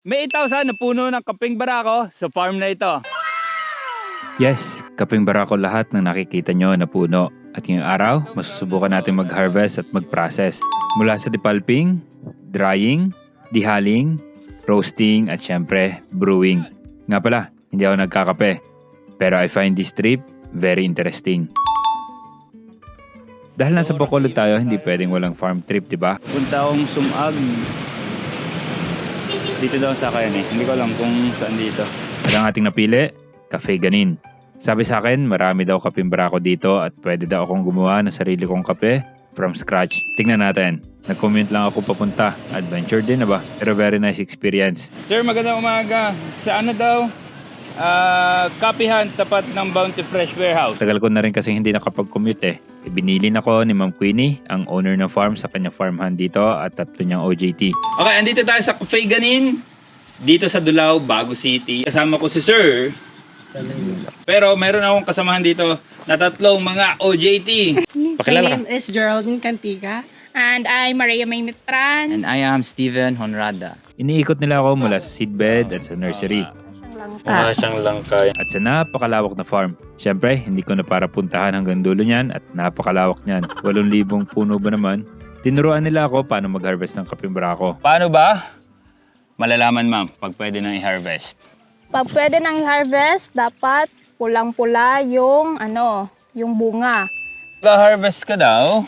May 8,000 na puno ng kaping barako sa farm na ito. Yes, kaping barako lahat ng nakikita nyo na puno. At ngayong araw, masusubukan natin mag-harvest at mag-process. Mula sa depulping, drying, dehaling, roasting, at syempre, brewing. Nga pala, hindi ako nagkakape. Pero I find this trip very interesting. Dahil nasa Bacolod tayo, hindi pwedeng walang farm trip, di ba? Punta akong Sumag. Dito daw sa akin eh. Hindi ko alam kung saan dito. At ang ating napili, Cafe Ganin. Sabi sa akin, marami daw kaping barako dito at pwede daw akong gumawa ng sarili kong kape from scratch. Tingnan natin. Nag-comment lang ako papunta. Adventure din na ba? Pero very nice experience. Sir, magandang umaga. Saan na daw? Kapihan tapat ng Bounty Fresh Warehouse. Tagal ko na rin kasi hindi nakapag-commute eh. Ibinilin ako ni Ma'am Queenie, ang owner ng farm sa kanyang farmhand dito at tatlo niyang OJT. Okay, andito tayo sa Cafe Ganin. Dito sa Dulao, Bago City. Kasama ko si Sir. Pero meron akong kasamahan dito na tatlong mga OJT. My name is Geraldine Cantiga. And I'm Maria May Mitran. And I am Steven Honrada. Iniikot nila ako mula sa seedbed at sa nursery. Mukha siyang langkay. At sa napakalawak na farm. Siyempre, hindi ko na para puntahan hanggang dulo niyan at napakalawak niyan. 8,000 puno ba naman? Tinuruan nila ako paano mag-harvest ng kaping barako. Paano ba? Malalaman ma'am, pag pwede nang i-harvest. Pag pwede nang i-harvest, dapat pulang-pula yung yung bunga. Pag-harvest ka daw,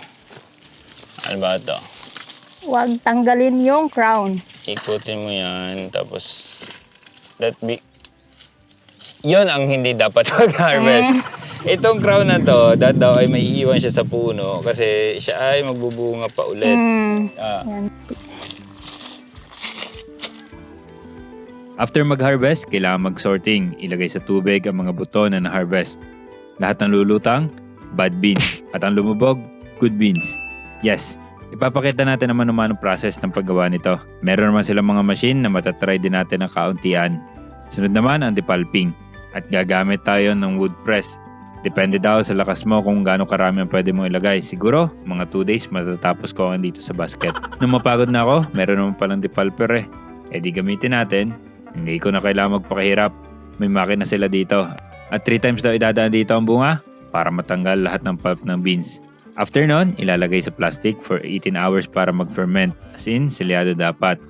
ano ba ito? Huwag tanggalin yung crown. Ikutin mo yan, tapos yun ang hindi dapat mag-harvest. Itong crown na to, daw ay may iiwan siya sa puno kasi siya ay magbubunga pa ulit. Yan. After mag-harvest, kailangan mag-sorting. Ilagay sa tubig ang mga buto na na-harvest. Lahat ng lulutang, bad beans. At ang lumubog, good beans. Yes, ipapakita natin naman ang process ng paggawa nito. Meron naman silang mga machine na matatry din natin ng kauntian. Sunod naman ang depulping. At gagamit tayo ng wood press. Depende daw sa lakas mo kung gaano karami ang pwede mong ilagay. Siguro, mga 2 days matatapos ko ang dito sa basket. Nung mapagod na ako, meron naman palang depulper eh. E di gamitin natin. Hindi ko na kailangan magpakahirap. May makina sila dito. At 3 times daw idadaan dito ang bunga para matanggal lahat ng pulp ng beans. After nun, ilalagay sa plastic for 18 hours para mag-ferment. As in, selyado dapat.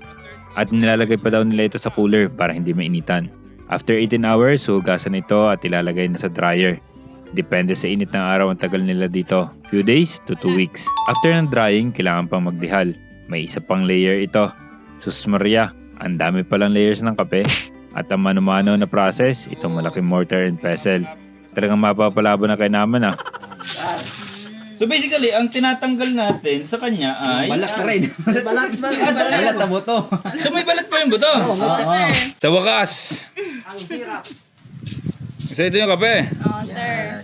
At nilalagay pa daw nila ito sa cooler para hindi mainitan. After 18 hours, hugasan ito at ilalagay na sa dryer. Depende sa init ng araw ang tagal nila dito. Few days to 2 weeks. After ng drying, kailangan pang magdihal. May isa pang layer ito. Sus Maria, ang dami palang layers ng kape. At ang mano-mano na process, itong malaking mortar and pestle. Talagang mapapalaban na kay naman ah. So basically, ang tinatanggal natin sa kanya ay... Balat na rin. Balat sa buto. So may balat pa yung buto? Sa wakas. So ito yung kape. Oh, sir.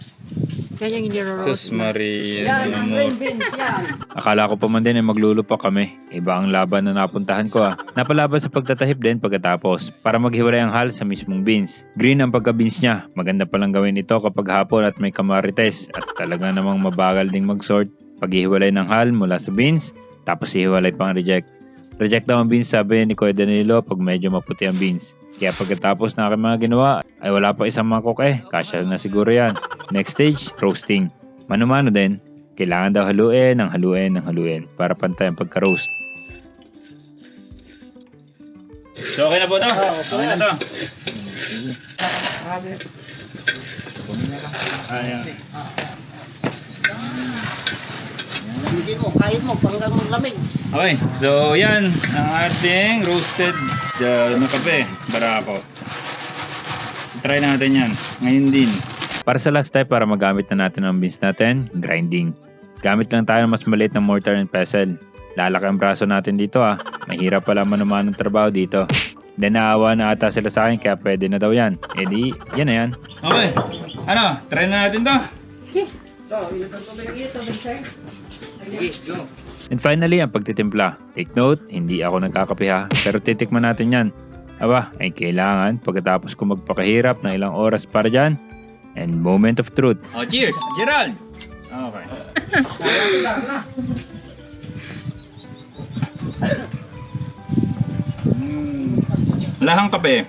Yan yung niro-roast. Sus Maria. Yan, ang green beans, yan. Akala ko pa man din ay maglulupak kami. Iba ang laban na napuntahan ko ah. Napalaban sa pagtatahip din pagkatapos para maghiwalay ang hal sa mismong beans. Green ang pagka-beans niya. Maganda palang gawin ito kapag hapon at may kamarites at talaga namang mabagal ding mag-sort. Paghihiwalay ng hal mula sa beans, tapos ihiwalay pang reject. Reject daw ang beans sabi ni Kuya Danilo pag medyo maputi ang beans. Kaya pagkatapos na aking mga ginawa, ay wala pa isang mangkok eh. Kasya na siguro yan. Next stage, roasting. Mano-mano din. Kailangan daw haluin para pantay ang pagka-roast. So okay na po ito? Okay na ito. Ayan. Hindi mo, kahit mo, panggang lamig. Okay, so yan ang ating roasted kape, barako. Try natin yan, ngayon din. Para sa last step para magamit na natin ang beans natin, grinding. Gamit lang tayo ng mas maliit na mortar and pestle. Lalaki ang braso natin dito ah. Mahirap pala manuman ng trabaho dito. Then naawa na ata sila sa akin kaya pwede na daw yan. E di, yan na yan. Okay, ano, try na natin to. Sige. Sige, go. And finally, ang pagtitimpla. Take note, hindi ako nagkakape ha, pero titikman natin yan. Aba, ay kailangan pagkatapos ko magpakahirap ng ilang oras para dyan. And moment of truth. Oh, cheers, Gerald! Okay. Lahang kape.